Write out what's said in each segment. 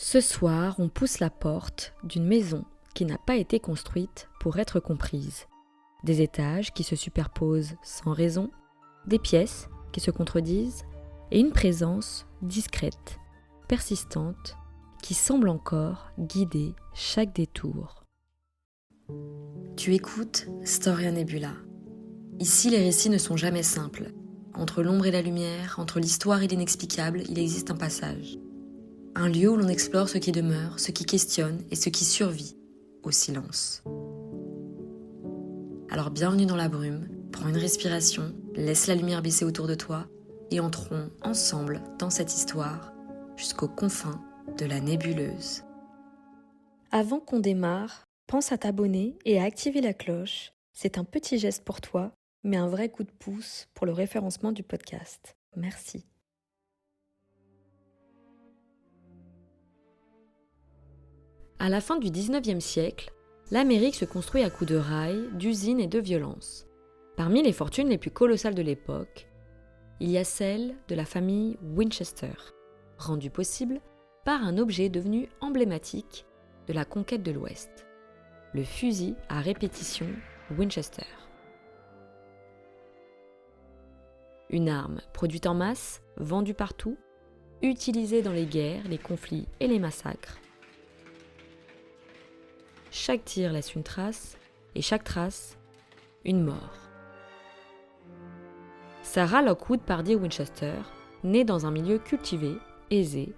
Ce soir, on pousse la porte d'une maison qui n'a pas été construite pour être comprise. Des étages qui se superposent sans raison, des pièces qui se contredisent et une présence discrète, persistante, qui semble encore guider chaque détour. Tu écoutes Storia Nebula. Ici, les récits ne sont jamais simples. Entre l'ombre et la lumière, entre l'histoire et l'inexplicable, il existe un passage. Un lieu où l'on explore ce qui demeure, ce qui questionne et ce qui survit au silence. Alors bienvenue dans la brume, prends une respiration, laisse la lumière baisser autour de toi et entrons ensemble dans cette histoire jusqu'aux confins de la nébuleuse. Avant qu'on démarre, pense à t'abonner et à activer la cloche. C'est un petit geste pour toi, mais un vrai coup de pouce pour le référencement du podcast. Merci. À la fin du XIXe siècle, l'Amérique se construit à coups de rails, d'usines et de violence. Parmi les fortunes les plus colossales de l'époque, il y a celle de la famille Winchester, rendue possible par un objet devenu emblématique de la conquête de l'Ouest, le fusil à répétition Winchester. Une arme produite en masse, vendue partout, utilisée dans les guerres, les conflits et les massacres. Chaque tir laisse une trace, et chaque trace, une mort. Sarah Lockwood Pardee Winchester, née dans un milieu cultivé, aisé.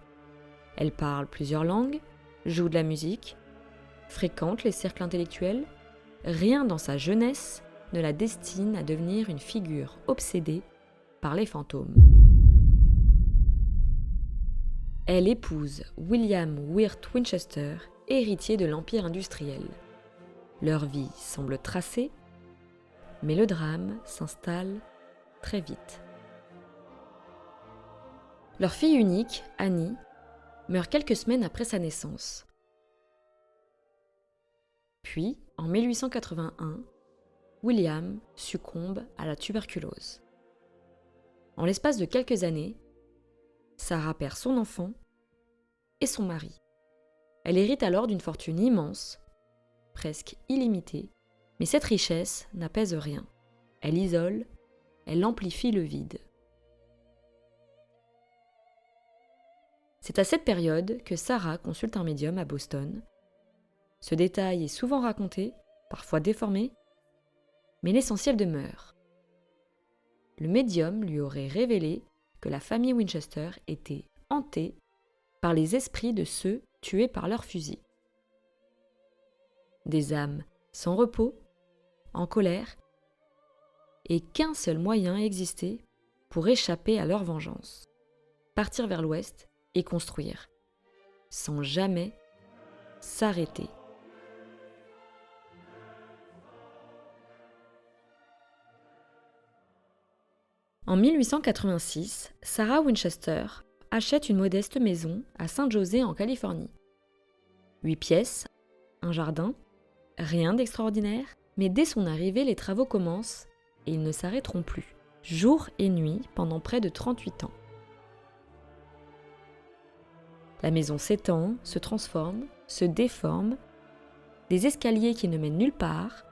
Elle parle plusieurs langues, joue de la musique, fréquente les cercles intellectuels. Rien dans sa jeunesse ne la destine à devenir une figure obsédée par les fantômes. Elle épouse William Wirt Winchester, héritier de l'empire industriel. Leur vie semble tracée, mais le drame s'installe très vite. Leur fille unique, Annie, meurt quelques semaines après sa naissance. Puis, en 1881, William succombe à la tuberculose. En l'espace de quelques années, Sarah perd son enfant et son mari. Elle hérite alors d'une fortune immense, presque illimitée, mais cette richesse n'apaise rien. Elle isole, elle amplifie le vide. C'est à cette période que Sarah consulte un médium à Boston. Ce détail est souvent raconté, parfois déformé, mais l'essentiel demeure. Le médium lui aurait révélé que la famille Winchester était hantée par les esprits de ceux tués par leurs fusils. Des âmes sans repos, en colère, et qu'un seul moyen existait pour échapper à leur vengeance. Partir vers l'ouest et construire, sans jamais s'arrêter. En 1886, Sarah Winchester achète une modeste maison à San José en Californie. 8 pièces, un jardin, rien d'extraordinaire, mais dès son arrivée, les travaux commencent et ils ne s'arrêteront plus, jour et nuit pendant près de 38 ans. La maison s'étend, se transforme, se déforme, des escaliers qui ne mènent nulle part,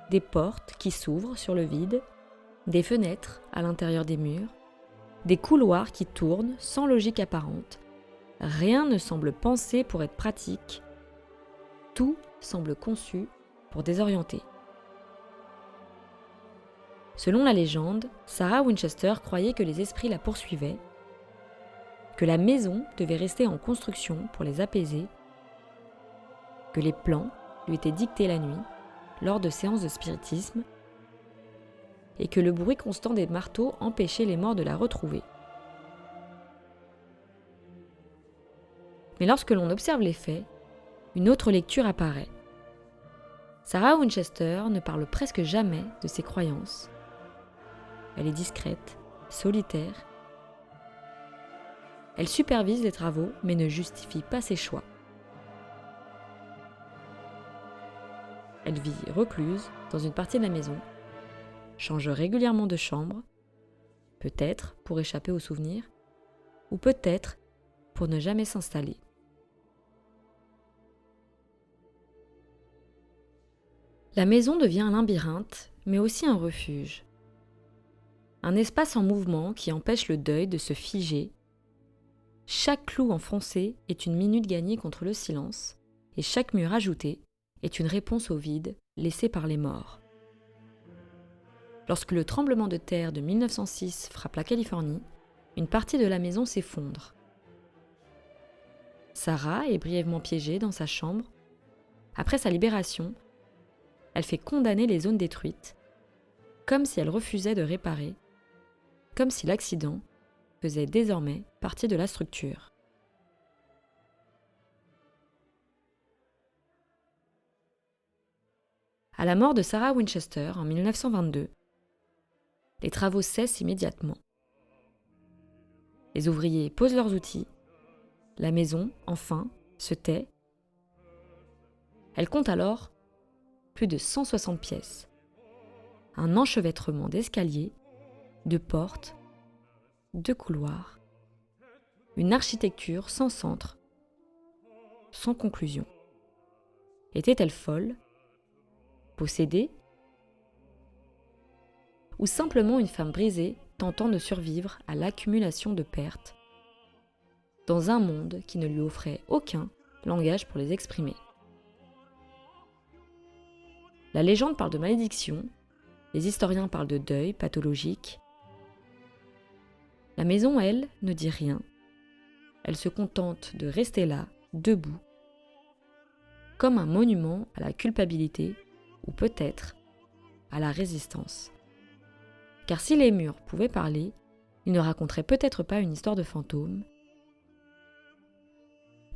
des portes qui s'ouvrent sur le vide, des fenêtres à l'intérieur des murs, des couloirs qui tournent sans logique apparente. Rien ne semble pensé pour être pratique. Tout semble conçu pour désorienter. Selon la légende, Sarah Winchester croyait que les esprits la poursuivaient, que la maison devait rester en construction pour les apaiser, que les plans lui étaient dictés la nuit, lors de séances de spiritisme, et que le bruit constant des marteaux empêchait les morts de la retrouver. Mais lorsque l'on observe les faits, une autre lecture apparaît. Sarah Winchester ne parle presque jamais de ses croyances. Elle est discrète, solitaire. Elle supervise les travaux, mais ne justifie pas ses choix. Elle vit recluse dans une partie de la maison, change régulièrement de chambre, peut-être pour échapper aux souvenirs, ou peut-être pour ne jamais s'installer. La maison devient un labyrinthe, mais aussi un refuge. Un espace en mouvement qui empêche le deuil de se figer. Chaque clou enfoncé est une minute gagnée contre le silence, et chaque mur ajouté est une réponse au vide laissé par les morts. Lorsque le tremblement de terre de 1906 frappe la Californie, une partie de la maison s'effondre. Sarah est brièvement piégée dans sa chambre. Après sa libération, elle fait condamner les zones détruites, comme si elle refusait de réparer, comme si l'accident faisait désormais partie de la structure. À la mort de Sarah Winchester en 1922, les travaux cessent immédiatement. Les ouvriers posent leurs outils, la maison, enfin, se tait. Elle compte alors plus de 160 pièces, un enchevêtrement d'escaliers, de portes, de couloirs, une architecture sans centre, sans conclusion. Était-elle folle, possédée, ou simplement une femme brisée tentant de survivre à l'accumulation de pertes, dans un monde qui ne lui offrait aucun langage pour les exprimer. La légende parle de malédiction, les historiens parlent de deuil pathologique. La maison, elle, ne dit rien. Elle se contente de rester là, debout, comme un monument à la culpabilité, ou peut-être à la résistance. Car si les murs pouvaient parler, ils ne raconteraient peut-être pas une histoire de fantôme,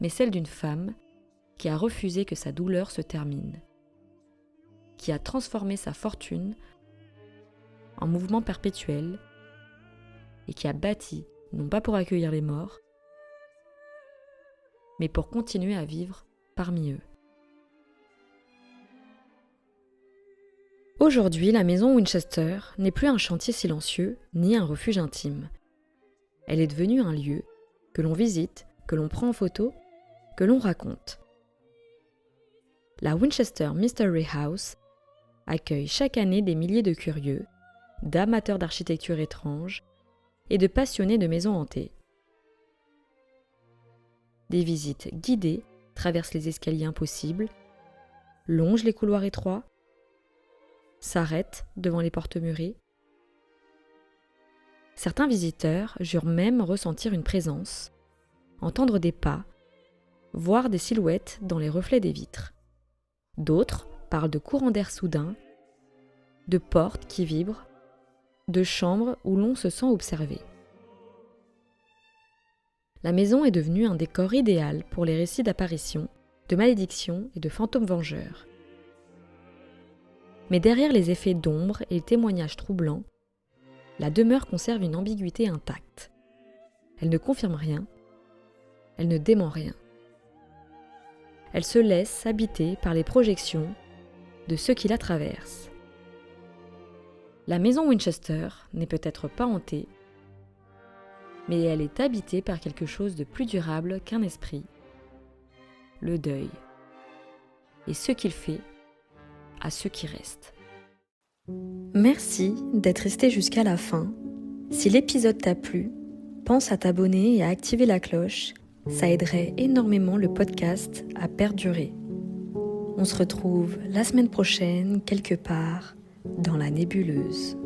mais celle d'une femme qui a refusé que sa douleur se termine, qui a transformé sa fortune en mouvement perpétuel et qui a bâti, non pas pour accueillir les morts, mais pour continuer à vivre parmi eux. Aujourd'hui, la maison Winchester n'est plus un chantier silencieux ni un refuge intime. Elle est devenue un lieu que l'on visite, que l'on prend en photo, que l'on raconte. La Winchester Mystery House accueille chaque année des milliers de curieux, d'amateurs d'architecture étrange et de passionnés de maisons hantées. Des visites guidées traversent les escaliers impossibles, longent les couloirs étroits, s'arrêtent devant les portes murées. Certains visiteurs jurent même ressentir une présence, entendre des pas, voir des silhouettes dans les reflets des vitres. D'autres parlent de courants d'air soudains, de portes qui vibrent, de chambres où l'on se sent observé. La maison est devenue un décor idéal pour les récits d'apparitions, de malédictions et de fantômes vengeurs. Mais derrière les effets d'ombre et les témoignages troublants, la demeure conserve une ambiguïté intacte. Elle ne confirme rien, elle ne dément rien. Elle se laisse habiter par les projections de ceux qui la traversent. La maison Winchester n'est peut-être pas hantée, mais elle est habitée par quelque chose de plus durable qu'un esprit, le deuil, et ce qu'il fait à ceux qui restent. Merci d'être resté jusqu'à la fin. Si l'épisode t'a plu, pense à t'abonner et à activer la cloche, ça aiderait énormément le podcast à perdurer. On se retrouve la semaine prochaine quelque part dans la nébuleuse.